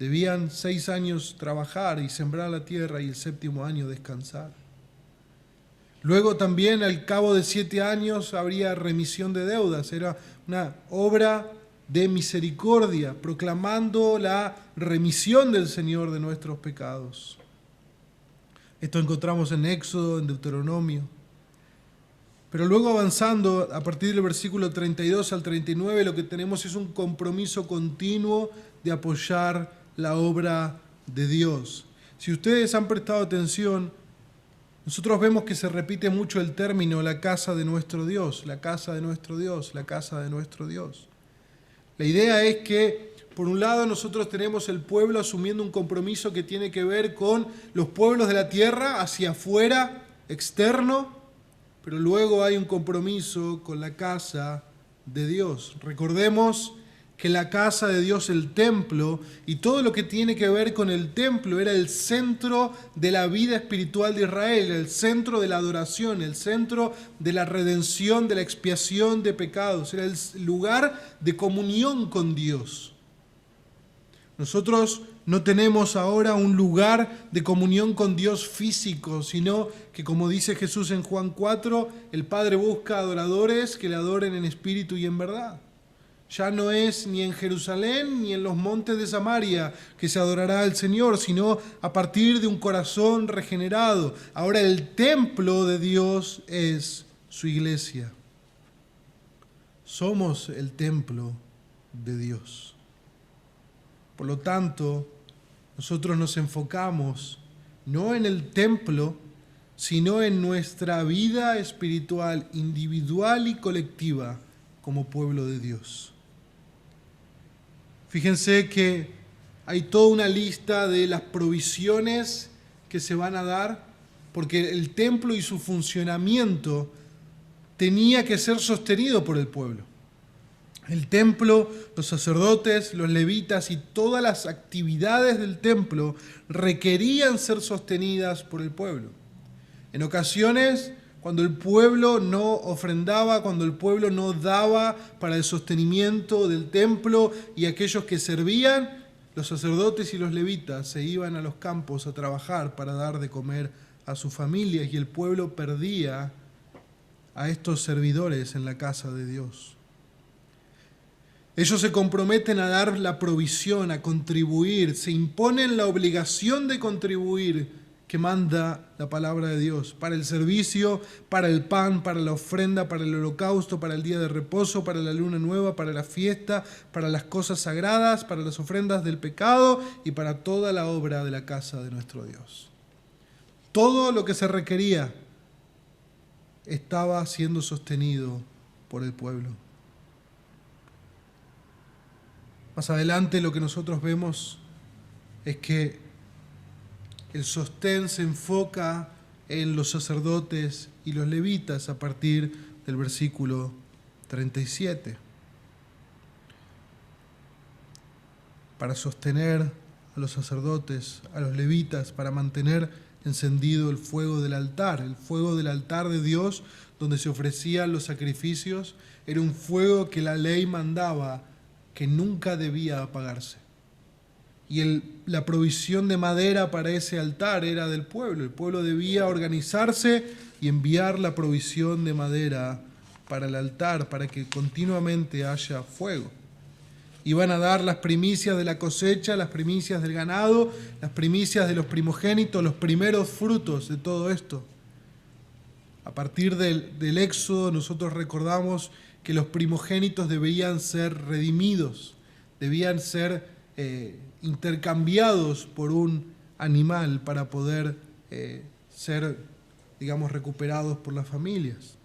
Debían 6 años trabajar y sembrar la tierra y el 7º año descansar. Luego también al cabo de 7 años habría remisión de deudas. Era una obra de misericordia, proclamando la remisión del Señor de nuestros pecados. Esto encontramos en Éxodo, en Deuteronomio. Pero luego avanzando, a partir del versículo 32 al 39, lo que tenemos es un compromiso continuo de apoyar la obra de Dios. Si ustedes han prestado atención, nosotros vemos que se repite mucho el término la casa de nuestro Dios, la casa de nuestro Dios, la casa de nuestro Dios. La idea es que, por un lado, nosotros tenemos el pueblo asumiendo un compromiso que tiene que ver con los pueblos de la tierra, hacia afuera, externo, pero luego hay un compromiso con la casa de Dios. Recordemos que la casa de Dios, el templo, y todo lo que tiene que ver con el templo era el centro de la vida espiritual de Israel, el centro de la adoración, el centro de la redención, de la expiación de pecados, era el lugar de comunión con Dios. Nosotros No tenemos ahora un lugar de comunión con Dios físico, sino que, como dice Jesús en Juan 4, el Padre busca adoradores que le adoren en espíritu y en verdad. Ya no es ni en Jerusalén ni en los montes de Samaria que se adorará al Señor, sino a partir de un corazón regenerado. Ahora el templo de Dios es su iglesia. Somos el templo de Dios. Por lo tanto, nosotros nos enfocamos no en el templo, sino en nuestra vida espiritual, individual y colectiva como pueblo de Dios. Fíjense que hay toda una lista de las provisiones que se van a dar, porque el templo y su funcionamiento tenía que ser sostenido por el pueblo. El templo, los sacerdotes, los levitas y todas las actividades del templo requerían ser sostenidas por el pueblo. En ocasiones, cuando el pueblo no ofrendaba, cuando el pueblo no daba para el sostenimiento del templo y aquellos que servían, los sacerdotes y los levitas se iban a los campos a trabajar para dar de comer a sus familias y el pueblo perdía a estos servidores en la casa de Dios. Ellos se comprometen a dar la provisión, a contribuir, se imponen la obligación de contribuir que manda la palabra de Dios, para el servicio, para el pan, para la ofrenda, para el holocausto, para el día de reposo, para la luna nueva, para la fiesta, para las cosas sagradas, para las ofrendas del pecado y para toda la obra de la casa de nuestro Dios. Todo lo que se requería estaba siendo sostenido por el pueblo. Más adelante lo que nosotros vemos es que el sostén se enfoca en los sacerdotes y los levitas a partir del versículo 37. Para sostener a los sacerdotes, a los levitas, para mantener encendido el fuego del altar. El fuego del altar de Dios, donde se ofrecían los sacrificios, era un fuego que la ley mandaba que nunca debía apagarse. Y la provisión de madera para ese altar era del pueblo. El pueblo debía organizarse y enviar la provisión de madera para el altar, para que continuamente haya fuego. Iban a dar las primicias de la cosecha, las primicias del ganado, las primicias de los primogénitos, los primeros frutos de todo esto. A partir del Éxodo nosotros recordamos que los primogénitos debían ser redimidos, debían ser intercambiados por un animal para poder ser, recuperados por las familias.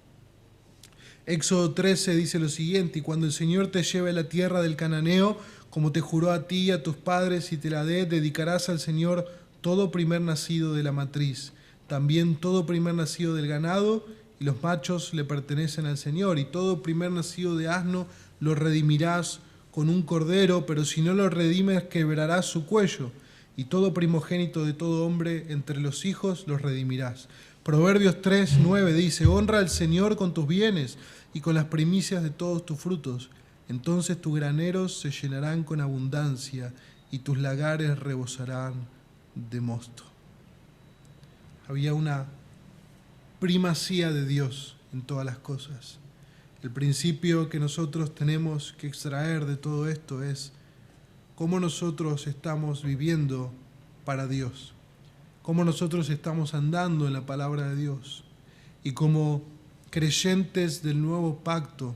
Éxodo 13 dice lo siguiente: y cuando el Señor te lleve a la tierra del cananeo, como te juró a ti y a tus padres, y te la dé, dedicarás al Señor todo primer nacido de la matriz, también todo primer nacido del ganado, y los machos le pertenecen al Señor, y todo primer nacido de asno lo redimirás con un cordero, pero si no lo redimes, quebrarás su cuello, y todo primogénito de todo hombre entre los hijos los redimirás. Proverbios 3:9 dice: honra al Señor con tus bienes y con las primicias de todos tus frutos, entonces tus graneros se llenarán con abundancia y tus lagares rebosarán de mosto. Había una primacía de Dios en todas las cosas. El principio que nosotros tenemos que extraer de todo esto es cómo nosotros estamos viviendo para Dios, cómo nosotros estamos andando en la palabra de Dios, y como creyentes del nuevo pacto,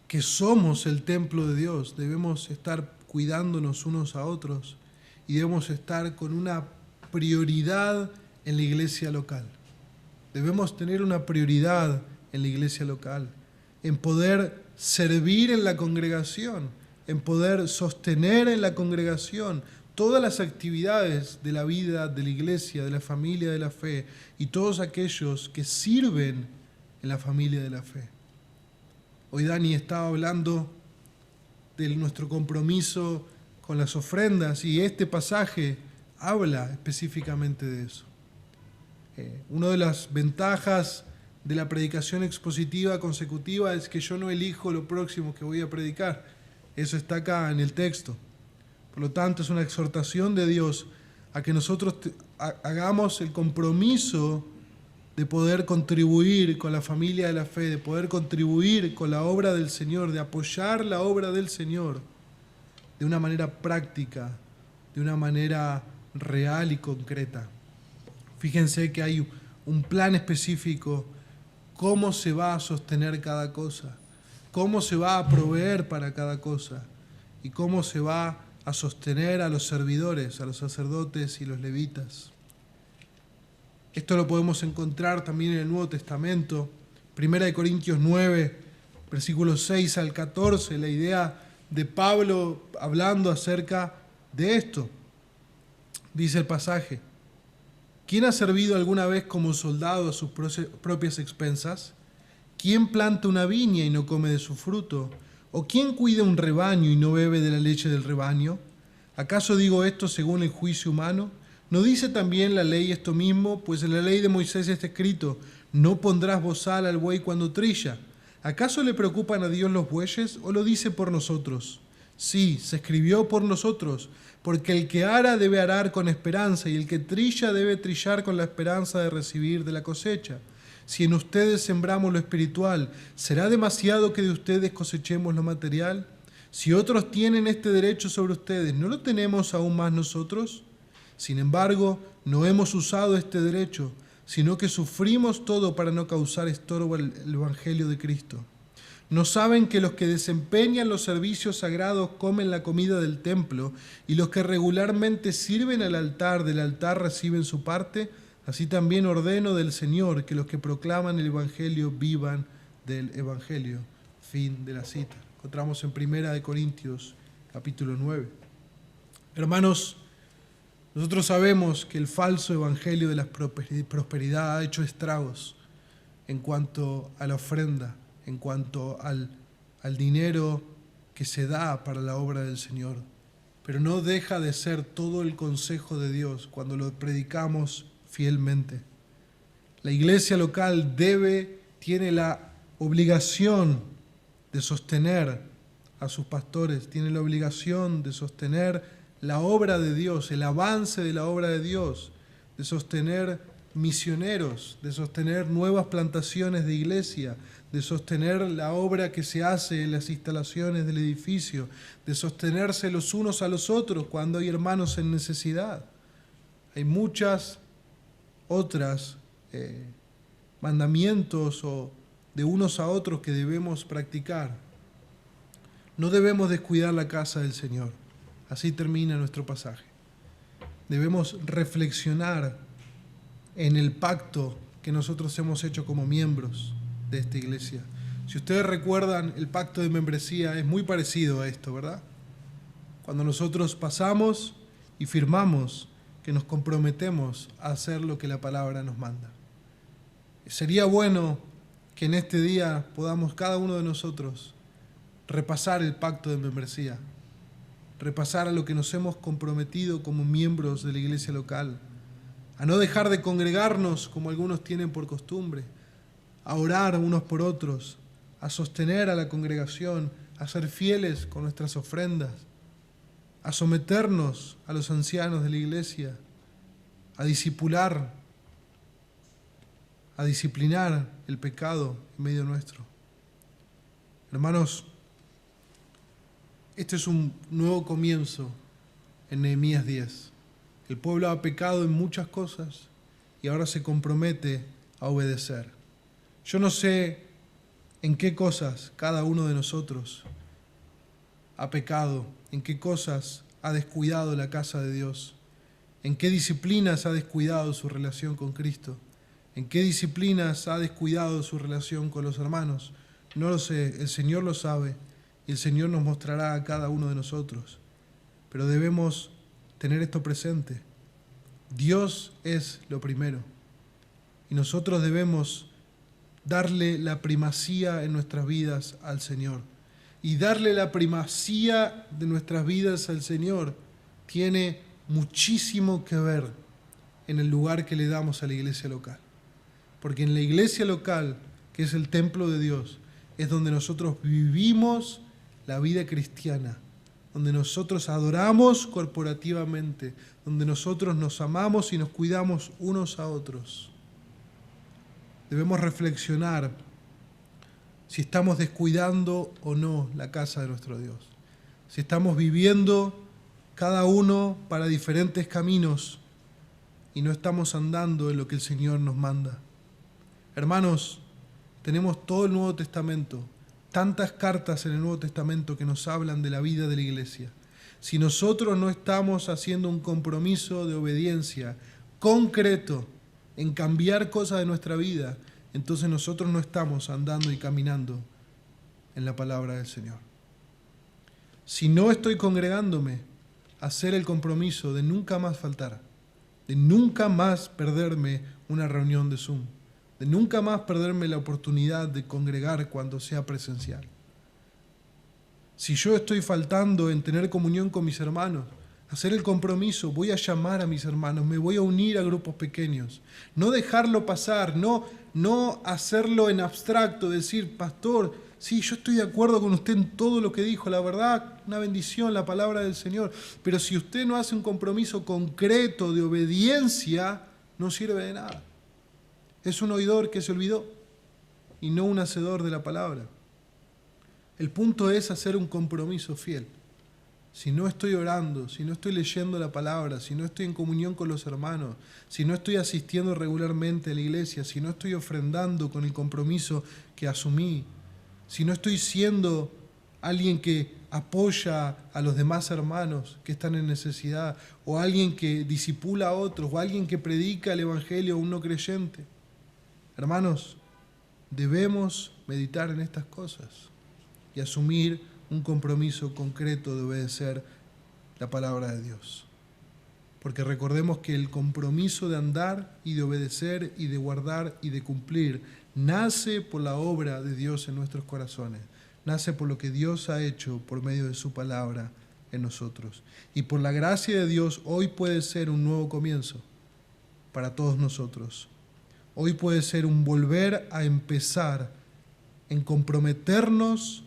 que somos el templo de Dios, debemos estar cuidándonos unos a otros y debemos estar con una prioridad en la iglesia local. Debemos tener una prioridad en la iglesia local, en poder servir en la congregación, en poder sostener en la congregación todas las actividades de la vida de la iglesia, de la familia de la fe, y todos aquellos que sirven en la familia de la fe. Hoy Dani estaba hablando de nuestro compromiso con las ofrendas, y este pasaje habla específicamente de eso. Una de las ventajas de la predicación expositiva consecutiva es que yo no elijo lo próximo que voy a predicar. Eso está acá en el texto. Por lo tanto, es una exhortación de Dios a que nosotros hagamos el compromiso de poder contribuir con la familia de la fe, de poder contribuir con la obra del Señor, de apoyar la obra del Señor de una manera práctica, de una manera real y concreta. Fíjense que hay un plan específico, cómo se va a sostener cada cosa, cómo se va a proveer para cada cosa y cómo se va a sostener a los servidores, a los sacerdotes y los levitas. Esto lo podemos encontrar también en el Nuevo Testamento, 1 Corintios 9, versículos 6 al 14, la idea de Pablo hablando acerca de esto. Dice el pasaje: ¿quién ha servido alguna vez como soldado a sus propias expensas? ¿Quién planta una viña y no come de su fruto? ¿O quién cuida un rebaño y no bebe de la leche del rebaño? ¿Acaso digo esto según el juicio humano? ¿No dice también la ley esto mismo? Pues en la ley de Moisés está escrito: no pondrás bozal al buey cuando trilla. ¿Acaso le preocupan a Dios los bueyes o lo dice por nosotros? Sí, se escribió por nosotros, porque el que ara debe arar con esperanza y el que trilla debe trillar con la esperanza de recibir de la cosecha. Si en ustedes sembramos lo espiritual, ¿será demasiado que de ustedes cosechemos lo material? Si otros tienen este derecho sobre ustedes, ¿no lo tenemos aún más nosotros? Sin embargo, no hemos usado este derecho, sino que sufrimos todo para no causar estorbo al Evangelio de Cristo. ¿No saben que los que desempeñan los servicios sagrados comen la comida del templo y los que regularmente sirven al altar del altar reciben su parte? Así también ordeno del Señor que los que proclaman el Evangelio vivan del Evangelio. Fin de la cita. Encontramos en 1 Corintios capítulo 9. Hermanos, nosotros sabemos que el falso evangelio de la prosperidad ha hecho estragos en cuanto a la ofrenda, en cuanto al dinero que se da para la obra del Señor. Pero no deja de ser todo el consejo de Dios cuando lo predicamos fielmente. La iglesia local tiene la obligación de sostener a sus pastores, tiene la obligación de sostener la obra de Dios, el avance de la obra de Dios, de sostener misioneros, de sostener nuevas plantaciones de iglesia, de sostener la obra que se hace en las instalaciones del edificio, de sostenerse los unos a los otros cuando hay hermanos en necesidad. Hay muchas otras mandamientos o de unos a otros que debemos practicar. No debemos descuidar la casa del Señor. Así termina nuestro pasaje. Debemos reflexionar en el pacto que nosotros hemos hecho como miembros de esta iglesia. Si ustedes recuerdan, el pacto de membresía es muy parecido a esto, ¿verdad? Cuando nosotros pasamos y firmamos que nos comprometemos a hacer lo que la palabra nos manda. Sería bueno que en este día podamos cada uno de nosotros repasar el pacto de membresía, repasar a lo que nos hemos comprometido como miembros de la iglesia local, a no dejar de congregarnos como algunos tienen por costumbre, a orar unos por otros, a sostener a la congregación, a ser fieles con nuestras ofrendas, a someternos a los ancianos de la iglesia, a disciplinar el pecado en medio nuestro. Hermanos, este es un nuevo comienzo en Nehemías 10. El pueblo ha pecado en muchas cosas y ahora se compromete a obedecer. Yo no sé en qué cosas cada uno de nosotros ha pecado, en qué cosas ha descuidado la casa de Dios, en qué disciplinas ha descuidado su relación con Cristo, en qué disciplinas ha descuidado su relación con los hermanos. No lo sé, el Señor lo sabe. Y el Señor nos mostrará a cada uno de nosotros. Pero debemos tener esto presente. Dios es lo primero. Y nosotros debemos darle la primacía en nuestras vidas al Señor. Y darle la primacía de nuestras vidas al Señor tiene muchísimo que ver en el lugar que le damos a la iglesia local. Porque en la iglesia local, que es el templo de Dios, es donde nosotros vivimos la vida cristiana, donde nosotros adoramos corporativamente, donde nosotros nos amamos y nos cuidamos unos a otros. Debemos reflexionar si estamos descuidando o no la casa de nuestro Dios. Si estamos viviendo cada uno para diferentes caminos y no estamos andando en lo que el Señor nos manda. Hermanos, tenemos todo el Nuevo Testamento, tantas cartas en el Nuevo Testamento que nos hablan de la vida de la iglesia. Si nosotros no estamos haciendo un compromiso de obediencia concreto en cambiar cosas de nuestra vida, entonces nosotros no estamos andando y caminando en la palabra del Señor. Si no estoy congregándome, hacer el compromiso de nunca más faltar, de nunca más perderme una reunión de Zoom, de nunca más perderme la oportunidad de congregar cuando sea presencial. Si yo estoy faltando en tener comunión con mis hermanos, hacer el compromiso, voy a llamar a mis hermanos, me voy a unir a grupos pequeños. No dejarlo pasar, no hacerlo en abstracto, decir, pastor, sí, yo estoy de acuerdo con usted en todo lo que dijo, la verdad, una bendición, la palabra del Señor. Pero si usted no hace un compromiso concreto de obediencia, no sirve de nada. Es un oidor que se olvidó y no un hacedor de la palabra. El punto es hacer un compromiso fiel. Si no estoy orando, si no estoy leyendo la palabra, si no estoy en comunión con los hermanos, si no estoy asistiendo regularmente a la iglesia, si no estoy ofrendando con el compromiso que asumí, si no estoy siendo alguien que apoya a los demás hermanos que están en necesidad, o alguien que discipula a otros, o alguien que predica el evangelio a un no creyente. Hermanos, debemos meditar en estas cosas y asumir un compromiso concreto de obedecer la palabra de Dios. Porque recordemos que el compromiso de andar y de obedecer y de guardar y de cumplir nace por la obra de Dios en nuestros corazones, nace por lo que Dios ha hecho por medio de su palabra en nosotros. Y por la gracia de Dios hoy puede ser un nuevo comienzo para todos nosotros. Hoy puede ser un volver a empezar en comprometernos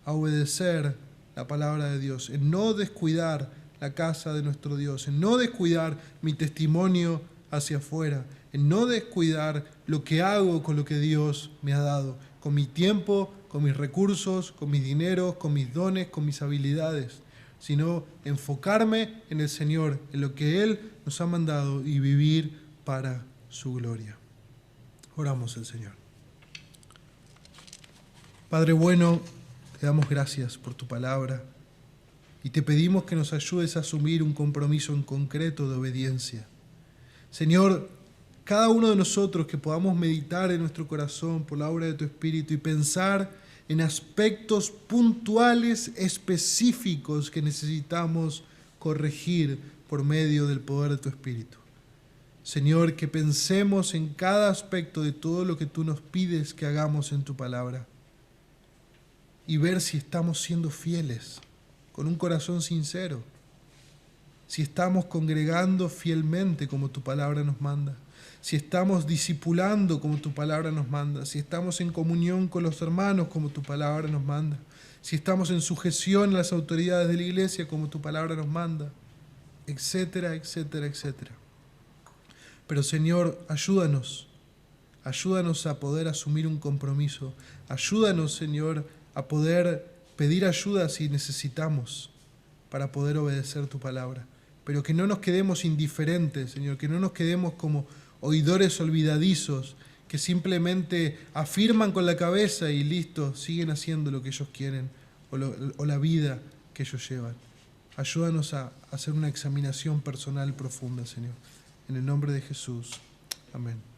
a obedecer la palabra de Dios, en no descuidar la casa de nuestro Dios, en no descuidar mi testimonio hacia afuera, en no descuidar lo que hago con lo que Dios me ha dado, con mi tiempo, con mis recursos, con mis dineros, con mis dones, con mis habilidades, sino enfocarme en el Señor, en lo que Él nos ha mandado y vivir para su gloria. Oramos al Señor. Padre bueno, te damos gracias por tu palabra y te pedimos que nos ayudes a asumir un compromiso en concreto de obediencia. Señor, cada uno de nosotros que podamos meditar en nuestro corazón por la obra de tu Espíritu y pensar en aspectos puntuales, específicos que necesitamos corregir por medio del poder de tu Espíritu. Señor, que pensemos en cada aspecto de todo lo que tú nos pides que hagamos en tu palabra y ver si estamos siendo fieles, con un corazón sincero, si estamos congregando fielmente como tu palabra nos manda, si estamos discipulando como tu palabra nos manda, si estamos en comunión con los hermanos como tu palabra nos manda, si estamos en sujeción a las autoridades de la iglesia como tu palabra nos manda, etcétera, etcétera, etcétera. Pero Señor, ayúdanos a poder asumir un compromiso, ayúdanos, Señor, a poder pedir ayuda si necesitamos para poder obedecer tu palabra. Pero que no nos quedemos indiferentes, Señor, que no nos quedemos como oidores olvidadizos que simplemente afirman con la cabeza y listo, siguen haciendo lo que ellos quieren o la vida que ellos llevan. Ayúdanos a hacer una examinación personal profunda, Señor. En el nombre de Jesús. Amén.